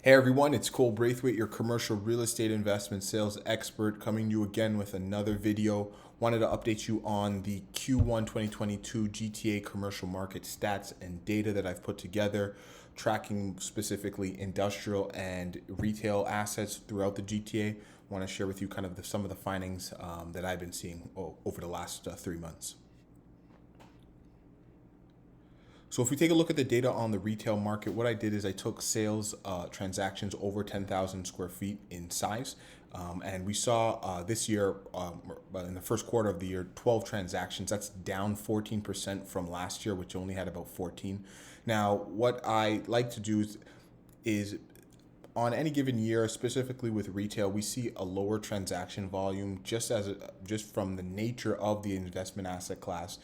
Hey everyone, it's Cole Braithwaite, your commercial real estate investment sales expert, coming to you again with another video. Wanted to update you on the Q1 2022 GTA commercial market stats and data that I've put together, tracking specifically industrial and retail assets throughout the GTA. Want to share with you kind of some of the findings that I've been seeing over the last 3 months. So if we take a look at the data on the retail market, what I did is I took sales transactions over 10,000 square feet in size. And we saw this year, in the first quarter of the year, 12 transactions. That's down 14% from last year, which only had about 14. Now, what I like to do is on any given year, specifically with retail, we see a lower transaction volume just from the nature of the investment asset class,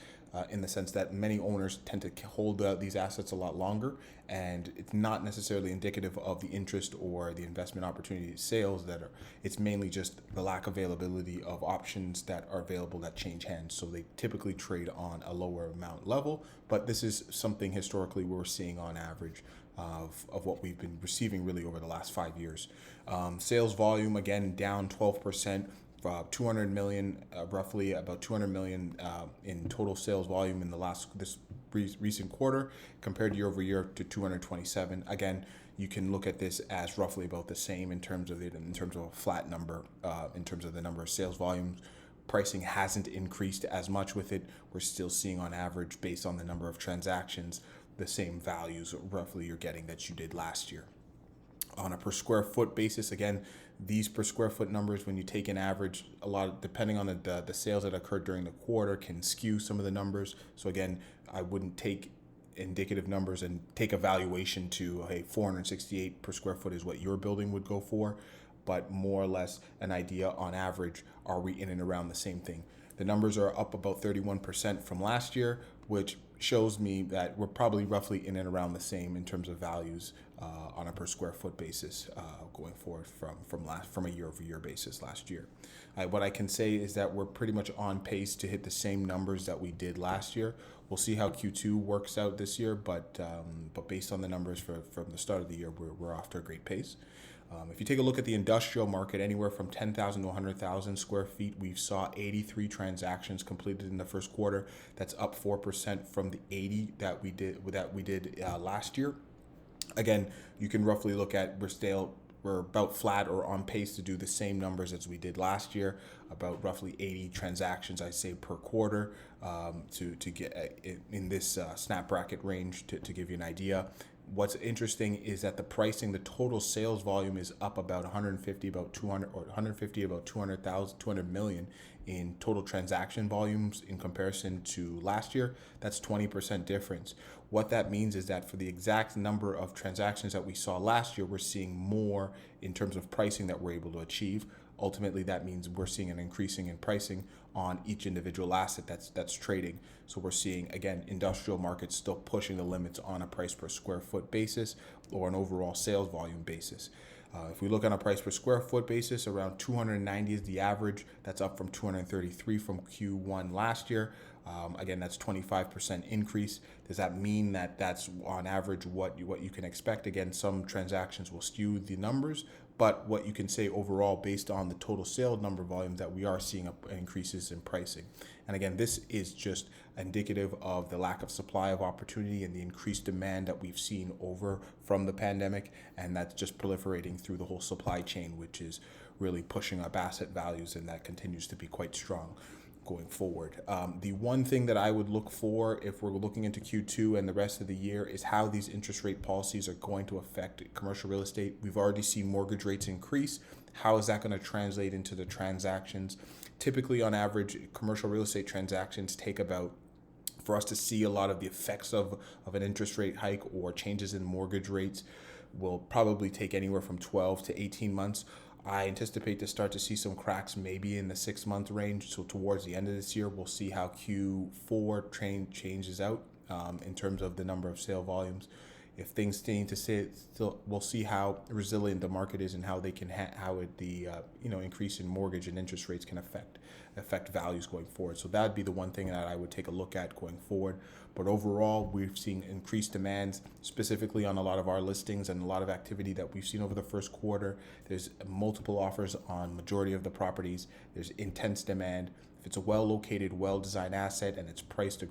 in the sense that many owners tend to hold these assets a lot longer, and it's not necessarily indicative of the interest or the investment opportunity sales it's mainly just the lack availability of options that are available that change hands. So they typically trade on a lower amount level, but this is something historically we're seeing on average of what we've been receiving really over the last 5 years. Sales volume, again, down 12%. 200 million, roughly about 200 million in total sales volume in this recent quarter, compared year over year to 227. Again, you can look at this as roughly about the same in terms of a flat number, in terms of the number of sales volumes. Pricing hasn't increased as much with it. We're still seeing on average, based on the number of transactions, the same values roughly you're getting that you did last year. On a per square foot basis, again, these per square foot numbers, when you take an average, a lot depending on the sales that occurred during the quarter, can skew some of the numbers. So again, I wouldn't take indicative numbers and take a valuation to, hey, 468 per square foot is what your building would go for, but more or less an idea on average, are we in and around the same thing? The numbers are up about 31% from last year, which shows me that we're probably roughly in and around the same in terms of values on a per square foot basis, going forward from a year over year basis last year. What I can say is that we're pretty much on pace to hit the same numbers that we did last year. We'll see how Q2 works out this year, but based on the numbers from the start of the year, we're off to a great pace. If you take a look at the industrial market, anywhere from 10,000 to 100,000 square feet, we saw 83 transactions completed in the first quarter. That's up 4% from the 80 that we did last year. Again, you can roughly look at we're about flat or on pace to do the same numbers as we did last year, about roughly 80 transactions, I'd say, per quarter, to get in this snap bracket range to give you an idea. What's interesting is that the pricing, the total sales volume is up about 150, about 200, or 150, about 200,000, 200 million in total transaction volumes in comparison to last year. That's 20% difference. What that means is that for the exact number of transactions that we saw last year, we're seeing more in terms of pricing that we're able to achieve. Ultimately, that means we're seeing an increasing in pricing on each individual asset that's trading. So we're seeing, again, industrial markets still pushing the limits on a price per square foot basis or an overall sales volume basis. If we look on a price per square foot basis, around 290 is the average. That's up from 233 from Q1 last year. Again, that's 25% increase. Does that mean that that's on average what you can expect? Again, some transactions will skew the numbers, but what you can say overall, based on the total sales number volume, that we are seeing increases in pricing. And again, this is just indicative of the lack of supply of opportunity and the increased demand that we've seen over from the pandemic, and that's just proliferating through the whole supply chain, which is really pushing up asset values, and that continues to be quite strong going forward. The one thing that I would look for if we're looking into Q2 and the rest of the year is how these interest rate policies are going to affect commercial real estate. We've already seen mortgage rates increase. How is that going to translate into the transactions? Typically, on average, commercial real estate transactions take about, for us to see a lot of the effects of an interest rate hike or changes in mortgage rates, will probably take anywhere from 12 to 18 months. I anticipate to start to see some cracks maybe in the 6-month range. So towards the end of this year, we'll see how Q4 changes out in terms of the number of sale volumes. If things stay to say still, we'll see how resilient the market is and how they can the increase in mortgage and interest rates can affect values going forward. So that'd be the one thing that I would take a look at going forward. But overall, we've seen increased demand, specifically on a lot of our listings and a lot of activity that we've seen over the first quarter. There's multiple offers on majority of the properties. There's intense demand. If it's a well-located, well-designed asset and it's priced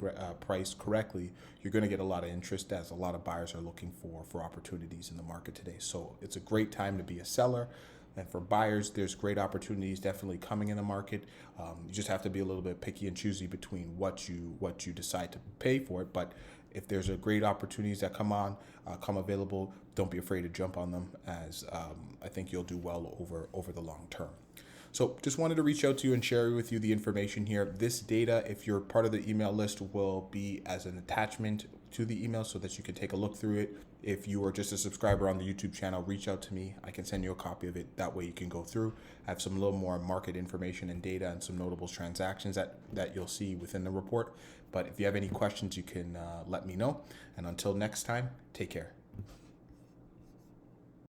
correctly, you're going to get a lot of interest, as a lot of buyers are looking for opportunities in the market today. So it's a great time to be a seller. And for buyers, there's great opportunities definitely coming in the market. You just have to be a little bit picky and choosy between what you decide to pay for it. But if there's a great opportunities that come available, don't be afraid to jump on them, as I think you'll do well over the long term. So just wanted to reach out to you and share with you the information here. This data, if you're part of the email list, will be as an attachment to the email so that you can take a look through it. If you are just a subscriber on the YouTube channel, reach out to me. I can send you a copy of it. That way you can go through. I have some little more market information and data and some notable transactions that you'll see within the report. But if you have any questions, you can let me know. And until next time, take care.